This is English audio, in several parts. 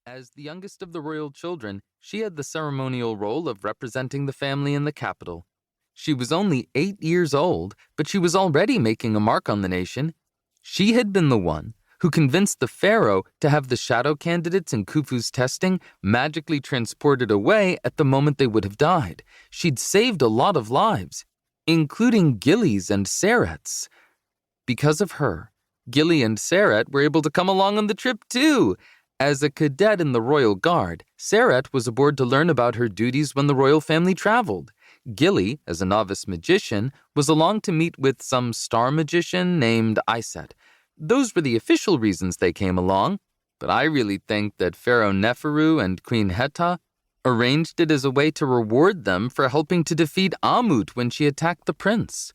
As the youngest of the royal children, she had the ceremonial role of representing the family in the capital. She was only 8 years old, but she was already making a mark on the nation. She had been the one who convinced the pharaoh to have the shadow candidates in Khufu's testing magically transported away at the moment they would have died. She'd saved a lot of lives, including Gilli's and Seret's. Because of her, Gilli and Seret were able to come along on the trip too. As a cadet in the royal guard, Seret was aboard to learn about her duties when the royal family traveled. Gilli, as a novice magician, was along to meet with some star magician named Iset. Those were the official reasons they came along, but I really think that Pharaoh Neferu and Queen Heta arranged it as a way to reward them for helping to defeat Amut when she attacked the prince.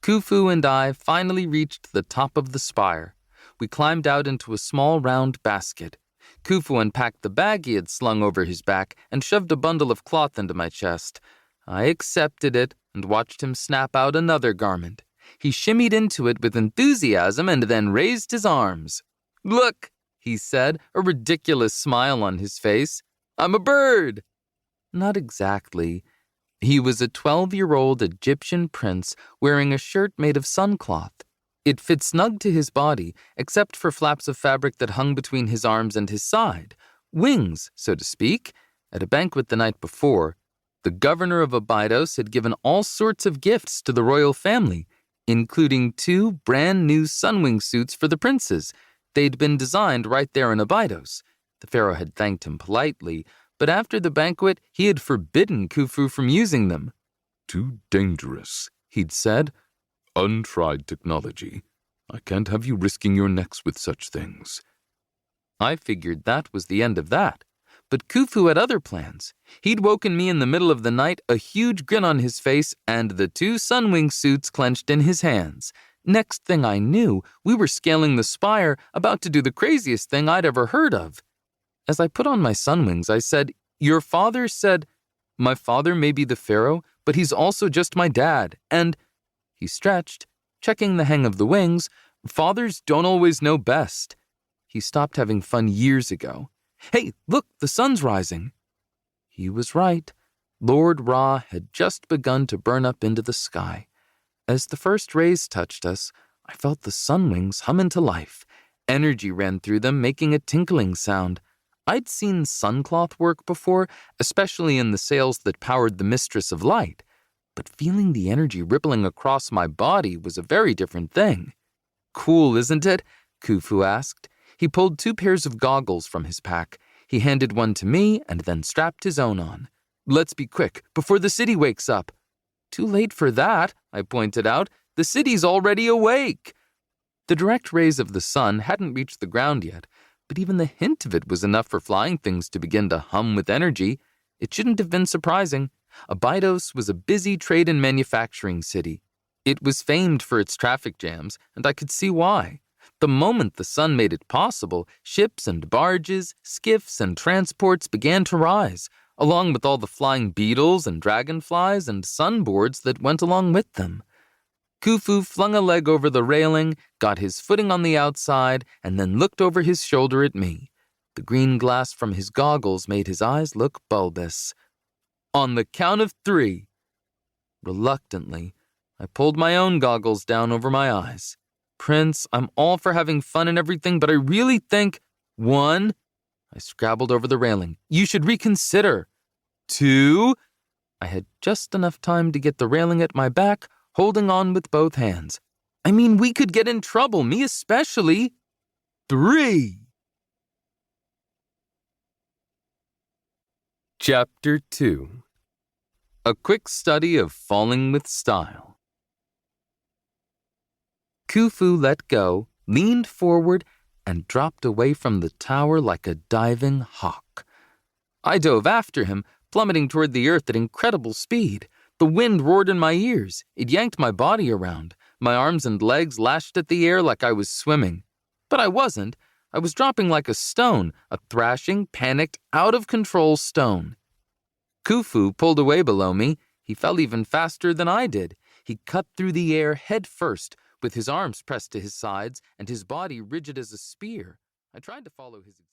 Khufu and I finally reached the top of the spire. We climbed out into a small round basket. Khufu unpacked the bag he had slung over his back and shoved a bundle of cloth into my chest. I accepted it and watched him snap out another garment. He shimmied into it with enthusiasm and then raised his arms. "Look," he said, a ridiculous smile on his face. "I'm a bird." Not exactly. He was a 12-year-old Egyptian prince wearing a shirt made of suncloth. It fit snug to his body, except for flaps of fabric that hung between his arms and his side. Wings, so to speak. At a banquet the night before, the governor of Abydos had given all sorts of gifts to the royal family, including 2 brand-new sunwing suits for the princes. They'd been designed right there in Abydos. The pharaoh had thanked him politely, but after the banquet, he had forbidden Khufu from using them. "Too dangerous," he'd said. "Untried technology. I can't have you risking your necks with such things." I figured that was the end of that. But Khufu had other plans. He'd woken me in the middle of the night, a huge grin on his face, and the 2 sunwing suits clenched in his hands. Next thing I knew, we were scaling the spire, about to do the craziest thing I'd ever heard of. As I put on my sunwings, I said, "Your father said, 'My father may be the pharaoh, but he's also just my dad,' and—" He stretched, checking the hang of the wings. "Fathers don't always know best." He stopped having fun years ago. "Hey, look, the sun's rising." He was right. Lord Ra had just begun to burn up into the sky. As the first rays touched us, I felt the sunwings hum into life. Energy ran through them, making a tinkling sound. I'd seen suncloth work before, especially in the sails that powered the Mistress of Light, but feeling the energy rippling across my body was a very different thing. "Cool, isn't it?" Khufu asked. He pulled 2 pairs of goggles from his pack. He handed one to me and then strapped his own on. "Let's be quick, before the city wakes up." "Too late for that," I pointed out. "The city's already awake." The direct rays of the sun hadn't reached the ground yet, but even the hint of it was enough for flying things to begin to hum with energy. It shouldn't have been surprising. Abydos was a busy trade and manufacturing city. It was famed for its traffic jams, and I could see why. The moment the sun made it possible, ships and barges, skiffs and transports began to rise, along with all the flying beetles and dragonflies and sunboards that went along with them. Khufu flung a leg over the railing, got his footing on the outside, and then looked over his shoulder at me. The green glass from his goggles made his eyes look bulbous. "On the count of 3. Reluctantly, I pulled my own goggles down over my eyes. "Prince, I'm all for having fun and everything, but I really think—" 1. I scrabbled over the railing. "You should reconsider." 2. I had just enough time to get the railing at my back, holding on with both hands. "I mean, we could get in trouble, me especially." 3. Chapter 2. A quick study of falling with style. Khufu let go, leaned forward, and dropped away from the tower like a diving hawk. I dove after him, plummeting toward the earth at incredible speed. The wind roared in my ears. It yanked my body around. My arms and legs lashed at the air like I was swimming. But I wasn't. I was dropping like a stone, a thrashing, panicked, out-of-control stone. Khufu pulled away below me. He fell even faster than I did. He cut through the air head first, with his arms pressed to his sides and his body rigid as a spear. I tried to follow his example.